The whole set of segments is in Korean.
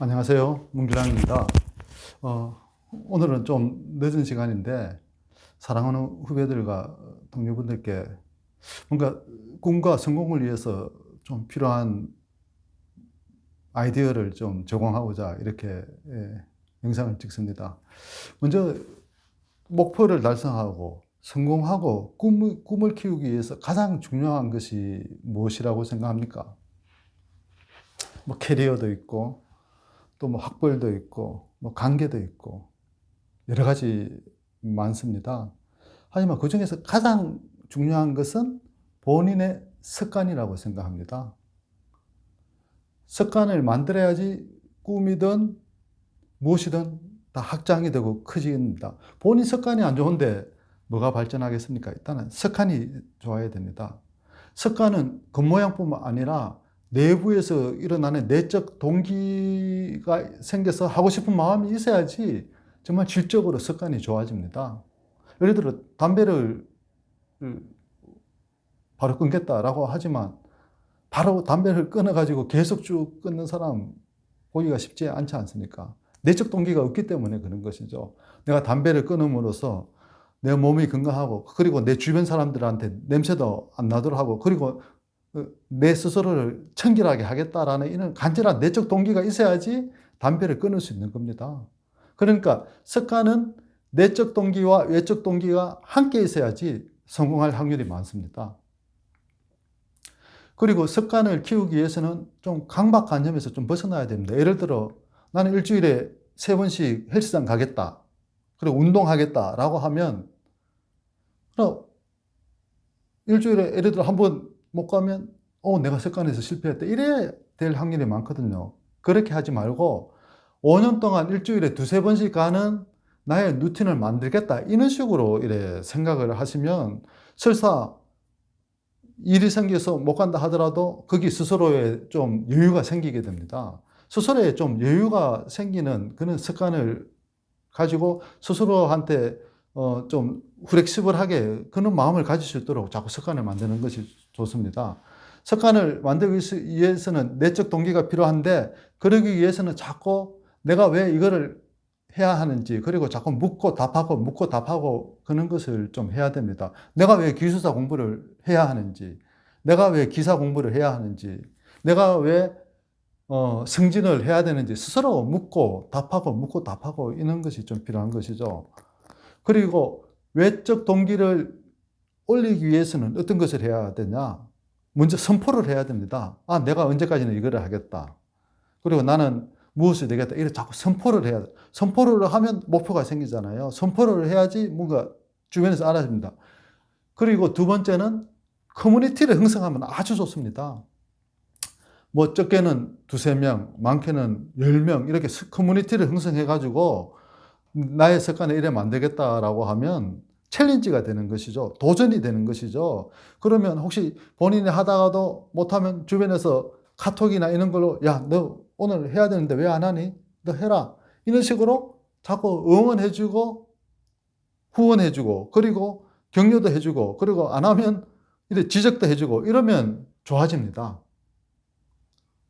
안녕하세요. 문기랑입니다. 오늘은 좀 늦은 시간인데 사랑하는 후배들과 동료분들께 뭔가 꿈과 성공을 위해서 좀 필요한 아이디어를 좀 제공하고자 이렇게 영상을 찍습니다. 먼저 목표를 달성하고 성공하고 꿈을 키우기 위해서 가장 중요한 것이 무엇이라고 생각합니까? 뭐 캐리어도 있고 또 뭐 학벌도 있고 뭐 관계도 있고 여러 가지 많습니다. 하지만 그 중에서 가장 중요한 것은 본인의 습관이라고 생각합니다. 습관을 만들어야지 꿈이든 무엇이든 다 확장이 되고 커집니다. 본인 습관이 안 좋은데 뭐가 발전하겠습니까? 일단은 습관이 좋아야 됩니다. 습관은 겉모양뿐만 아니라 내부에서 일어나는 내적 동기가 생겨서 하고 싶은 마음이 있어야지 정말 질적으로 습관이 좋아집니다. 예를 들어 담배를 바로 끊겠다라고 하지만 바로 담배를 끊어가지고 계속 쭉 끊는 사람 보기가 쉽지 않지 않습니까? 내적 동기가 없기 때문에 그런 것이죠. 내가 담배를 끊음으로써 내 몸이 건강하고 그리고 내 주변 사람들한테 냄새도 안 나도록 하고 그리고 내 스스로를 청결하게 하겠다라는 이런 간절한 내적 동기가 있어야지 담배를 끊을 수 있는 겁니다. 그러니까 습관은 내적 동기와 외적 동기가 함께 있어야지 성공할 확률이 많습니다. 그리고 습관을 키우기 위해서는 좀 강박관념에서 좀 벗어나야 됩니다. 예를 들어 나는 일주일에 3번씩 헬스장 가겠다. 그리고 운동하겠다라고 하면 일주일에 예를 들어 한 번 못 가면 내가 습관에서 실패했다. 이래 될 확률이 많거든요. 그렇게 하지 말고 5년 동안 일주일에 2-3번씩 가는 나의 루틴을 만들겠다. 이런 식으로 이래 생각을 하시면 설사 일이 생겨서 못 간다 하더라도 거기 스스로에 좀 여유가 생기게 됩니다. 스스로에 좀 여유가 생기는 그런 습관을 가지고 스스로한테 좀 플렉시블하게 그런 마음을 가질 수 있도록 자꾸 습관을 만드는 것이 좋습니다. 습관을 만들기 위해서는 내적 동기가 필요한데 그러기 위해서는 자꾸 내가 왜 이거를 해야 하는지 그리고 자꾸 묻고 답하고 그런 것을 좀 해야 됩니다. 내가 왜 기술사 공부를 해야 하는지 내가 왜 기사 공부를 해야 하는지 내가 왜 승진을 해야 되는지 스스로 묻고 답하고 이런 것이 좀 필요한 것이죠. 그리고 외적 동기를 올리기 위해서는 어떤 것을 해야 되냐? 먼저 선포를 해야 됩니다. 내가 언제까지는 이거를 하겠다. 그리고 나는 무엇이 되겠다. 이렇게 자꾸 선포를 해야 돼. 선포를 하면 목표가 생기잖아요. 선포를 해야지 뭔가 주변에서 알아줍니다. 그리고 두 번째는 커뮤니티를 형성하면 아주 좋습니다. 뭐 적게는 2-3명, 많게는 10명 이렇게 커뮤니티를 형성해가지고 나의 습관을 이래 만들겠다라고 하면 챌린지가 되는 것이죠. 도전이 되는 것이죠. 그러면 혹시 본인이 하다가도 못하면 주변에서 카톡이나 이런 걸로 야, 너 오늘 해야 되는데 왜 안 하니? 너 해라. 이런 식으로 자꾸 응원해주고 후원해주고 그리고 격려도 해주고 그리고 안 하면 이래 지적도 해주고 이러면 좋아집니다.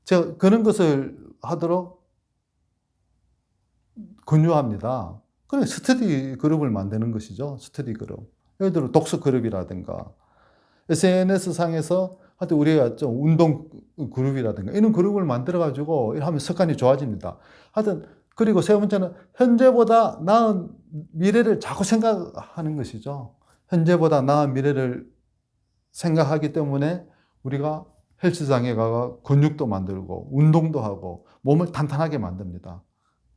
제가 그런 것을 하도록 권유합니다. 그래, 스터디 그룹을 만드는 것이죠. 스터디 그룹. 예를 들어 독서 그룹이라든가 SNS 상에서 하여튼 우리가 좀 운동 그룹이라든가 이런 그룹을 만들어 가지고 하면 습관이 좋아집니다. 하여튼 그리고 세 번째는 현재보다 나은 미래를 자꾸 생각하는 것이죠. 현재보다 나은 미래를 생각하기 때문에 우리가 헬스장에 가서 근육도 만들고 운동도 하고 몸을 탄탄하게 만듭니다.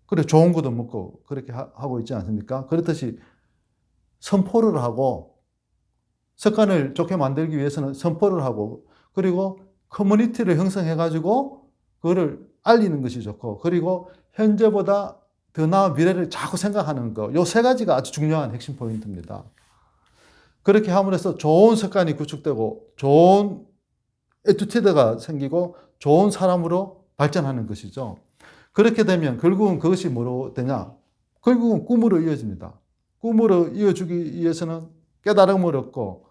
그리고 좋은 것도 먹고 그렇게 하고 있지 않습니까? 그렇듯이 선포를 하고 습관을 좋게 만들기 위해서는 선포를 하고 그리고 커뮤니티를 형성해 가지고 그거를 알리는 것이 좋고 그리고 현재보다 더 나은 미래를 자꾸 생각하는 거. 요 세 가지가 아주 중요한 핵심 포인트입니다. 그렇게 함으로써 좋은 습관이 구축되고 좋은 애티튜드가 생기고 좋은 사람으로 발전하는 것이죠. 그렇게 되면 결국은 그것이 뭐로 되냐? 결국은 꿈으로 이어집니다. 꿈으로 이어주기 위해서는 깨달음을 얻고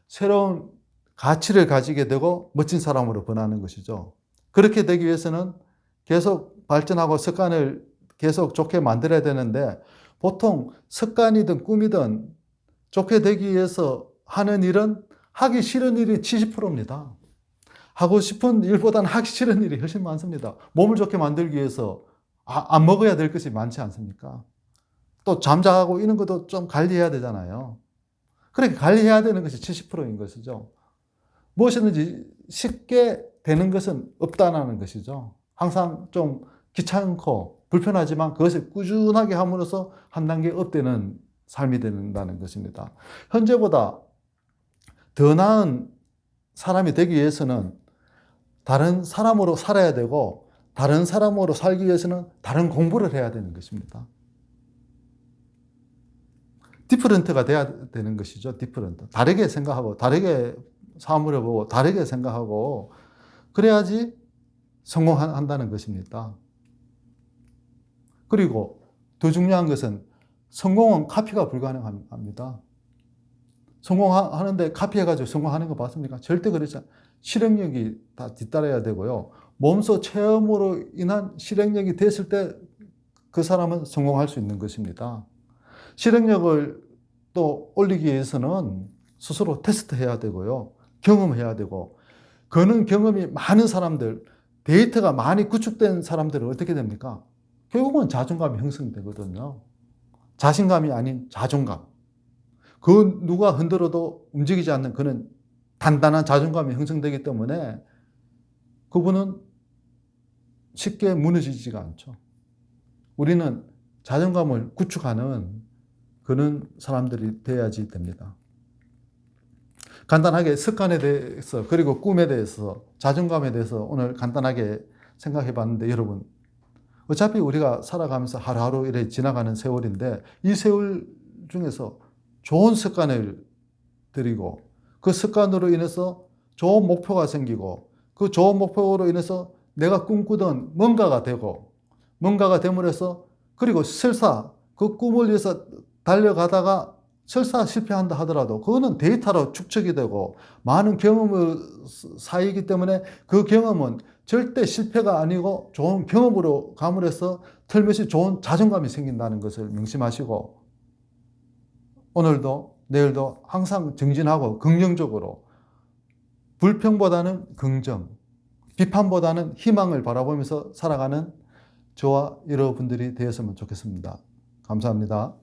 새로운 가치를 가지게 되고 멋진 사람으로 변하는 것이죠. 그렇게 되기 위해서는 계속 발전하고 습관을 계속 좋게 만들어야 되는데 보통 습관이든 꿈이든 좋게 되기 위해서 하는 일은 하기 싫은 일이 70%입니다. 하고 싶은 일보다는 하기 싫은 일이 훨씬 많습니다. 몸을 좋게 만들기 위해서 안 먹어야 될 것이 많지 않습니까? 또 잠자고 이런 것도 좀 관리해야 되잖아요. 그렇게 관리해야 되는 것이 70%인 것이죠. 무엇이든지 쉽게 되는 것은 없다는 것이죠. 항상 좀 귀찮고 불편하지만 그것을 꾸준하게 함으로써 한 단계 업되는 삶이 된다는 것입니다. 현재보다 더 나은 사람이 되기 위해서는 다른 사람으로 살아야 되고 다른 사람으로 살기 위해서는 다른 공부를 해야 되는 것입니다. 디퍼런트가 돼야 되는 것이죠. 디퍼런트. 다르게 생각하고 다르게 사물을 보고 다르게 생각하고 그래야지 성공한다는 것입니다. 그리고 더 중요한 것은 성공은 카피가 불가능합니다. 성공하는데 카피해가지고 성공하는 거 봤습니까? 절대 그렇지 않아요. 실행력이 다 뒤따라야 되고요. 몸소 체험으로 인한 실행력이 됐을 때 그 사람은 성공할 수 있는 것입니다. 실행력을 또 올리기 위해서는 스스로 테스트해야 되고요. 경험해야 되고, 그는 경험이 많은 사람들, 데이터가 많이 구축된 사람들은 어떻게 됩니까? 결국은 자존감이 형성되거든요. 자신감이 아닌 자존감. 그 누가 흔들어도 움직이지 않는 그는 단단한 자존감이 형성되기 때문에 그분은 쉽게 무너지지가 않죠. 우리는 자존감을 구축하는 그런 사람들이 돼야지 됩니다. 간단하게 습관에 대해서 그리고 꿈에 대해서 자존감에 대해서 오늘 간단하게 생각해 봤는데 여러분 어차피 우리가 살아가면서 하루하루 이렇게 지나가는 세월인데 이 세월 중에서 좋은 습관을 들이고 그 습관으로 인해서 좋은 목표가 생기고 그 좋은 목표로 인해서 내가 꿈꾸던 뭔가가 되고 뭔가가 됨으로써 그리고 설사 그 꿈을 위해서 달려가다가 설사 실패한다 하더라도 그거는 데이터로 축적이 되고 많은 경험을 쌓이기 때문에 그 경험은 절대 실패가 아니고 좋은 경험으로 감으로써 틀림없이 좋은 자존감이 생긴다는 것을 명심하시고 오늘도 내일도 항상 정진하고 긍정적으로 불평보다는 긍정, 비판보다는 희망을 바라보면서 살아가는 저와 여러분들이 되었으면 좋겠습니다. 감사합니다.